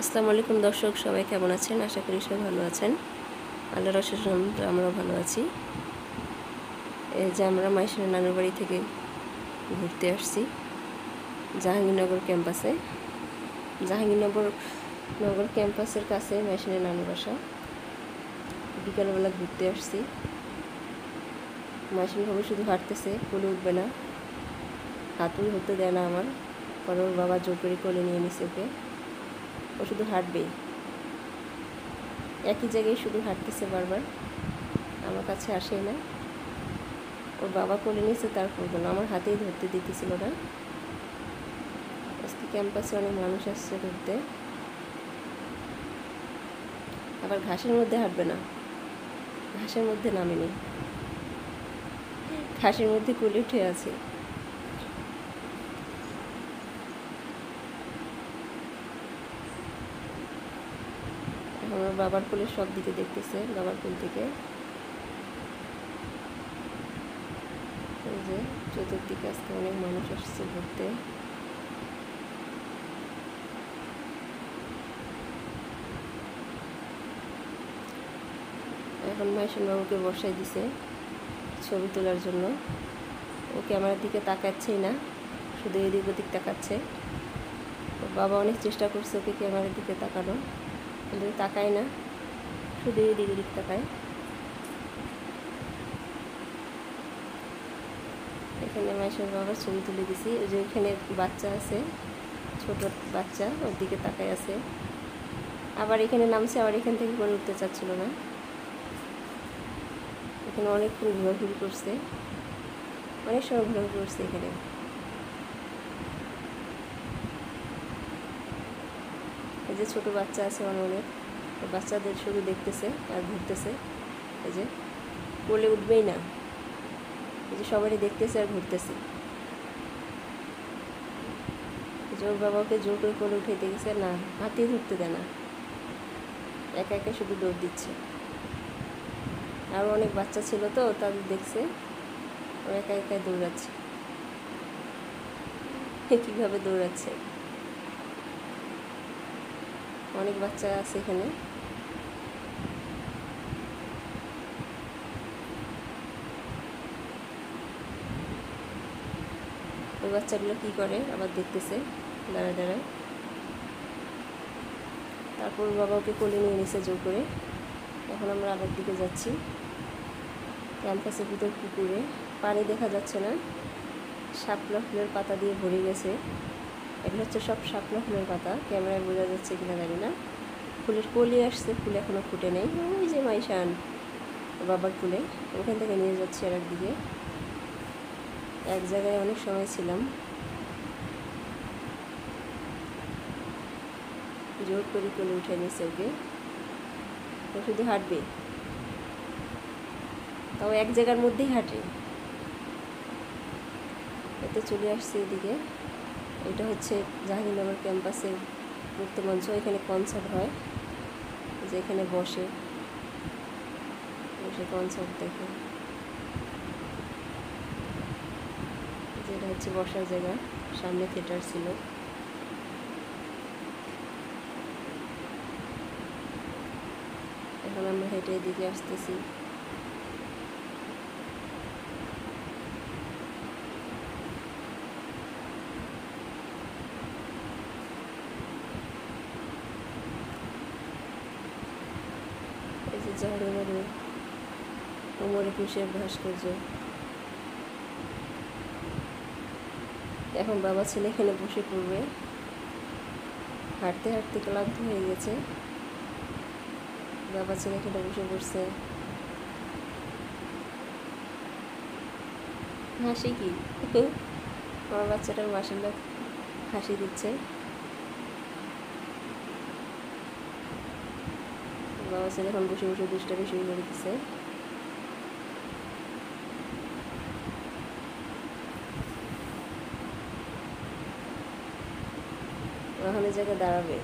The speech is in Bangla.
আসসালামু আলাইকুম দর্শক, সবাই কেমন আছেন? আশা করি সবাই ভালো আছেন। আল্লাহর অশেষ রহমতে আমরাও ভালো আছি। এই যে আমরা মাইশনের নানুর বাড়ি থেকে ঘুরতে আসছি জাহাঙ্গীরনগর ক্যাম্পাসে। জাহাঙ্গীরনগর ক্যাম্পাসের কাছে মাইশনের নানুর বাসা। বিকালবেলা ঘুরতে আসছি। মাইশন বাবু শুধু হাঁটতেছে, কোলে উঠবে না, হাতুড়ি হতে দেয় না আমার, পরে ওর বাবা জোর করে কোলে নিয়ে নিছে ওকে। ও শুধু হাঁটবেই, একই জায়গায় শুধু হাঁটতেছে বারবার, আমার কাছে আসেই না। ওর বাবা কোলে নিয়েছে, তারপর গেল, আমার হাতেই ধরতে দিতেছিল না। আজকে ক্যাম্পাসে অনেক মানুষ আসছে ঘুরতে। আবার ঘাসের মধ্যে হাঁটবে না, ঘাসের মধ্যে নামেনি, ঘাসের মধ্যে কোলে উঠে আছে। আমার বাবার কোলে সব দিকে দেখতেছে, বাবার কোল থেকে। এই যে চতুর্দিকে আজকে অনেক মানুষ আসছে ঘুরতে। এখন মাইশন বাবুকে বসাই দিছে ছবি তোলার জন্য। ও ক্যামেরার দিকে তাকাচ্ছেই না, শুধু এদিক ওদিক তাকাচ্ছে। ওর বাবা অনেক চেষ্টা করছে ওকে ক্যামেরার দিকে তাকানো, কিন্তু তাকায় না, শুধু এদিক ওদিক তাকায়। এখানে মাইশন বাবার ছবি তুলে দিছি। ওই যে এখানে বাচ্চা আছে, ছোট বাচ্চা, ওর দিকে তাকায় আছে। আবার এখানে নামছে, আবার এখান থেকে করে উঠতে চাচ্ছিল না। এখানে অনেকক্ষণ ঘোরাঘুরি করছে, অনেক সময় ঘোরাঘুরি করছে এখানে। এই যে ছোটো বাচ্চা আছে অনেক, বাচ্চাদের শুধু দেখতেছে আর ঘুরতেছে। এই যে কোলে উঠবেই না, এই যে সবারই দেখতেছে আর ঘুরতেছে। ওর বাবাকে জোর করে কোলে উঠাইতে গেছে, না, হাতেই ধরতে দেয় না, একা একা শুধু দৌড় দিচ্ছে। আরও অনেক বাচ্চা ছিল তো, তাদের দেখছে, ও একা একাই দৌড়াচ্ছে। কীভাবে দৌড়াচ্ছে, অনেক বাচ্চা আছে এখানে। ওই বাচ্চাগুলো কী করে আবার দেখতেছে দাঁড়ায় দাঁড়ায়। তারপর বাবা ওকে কোলে নিয়ে নিছে জোর করে। এখন আমরা আবার দিকে যাচ্ছি, ক্যাম্পাসের ভিতর পুকুরে পানি দেখা যাচ্ছে না, শাপলা ফুলের পাতা দিয়ে ভরে গেছে। এগুলো হচ্ছে সব শাপলা ফুলের পাতা, ক্যামেরায় বোঝা যাচ্ছে কিনা জানি না। ফুলের কলি আসছে, ফুল এখনও ফুটে নেই। ওই যে মাইশান বাবার ফুলে, ওখান থেকে নিয়ে যাচ্ছি আর একদিকে। এক জায়গায় অনেক সময় ছিলাম, জোর করে কোলে উঠে নিয়েছে ওকে। ও শুধু হাঁটবে, তাও এক জায়গার মধ্যেই হাঁটে। এতে চলে আসছে এদিকে। এটা হচ্ছে জাহাঙ্গীরনগর ক্যাম্পাসের মুক্ত মঞ্চ, এখানে কনসার্ট হয়, যে এখানে বসে কনসার্ট দেখে। যেটা হচ্ছে বসার জায়গা, সামনে থিয়েটার ছিল। এখন আমরা হেঁটে এদিকে আসতেছি। এই যে জাহাঙ্গীরনগর ওমর একুশের ভাস্কর্য। এখন বাবা ছেলে এখানে বসে পড়বে, হাঁটতে হাঁটতে ক্লান্ত হয়ে গেছে। বাবা ছেলে এখানে বসে পড়ছে। হাসি কি, আমার বাচ্চাটার মাশাআল্লাহ হাসি দিচ্ছে। বাবা ছেলে এখন বসে বসে দুষ্টামি শুরু করে দিচ্ছে। ওখানে জায়গায় দাঁড়াবে।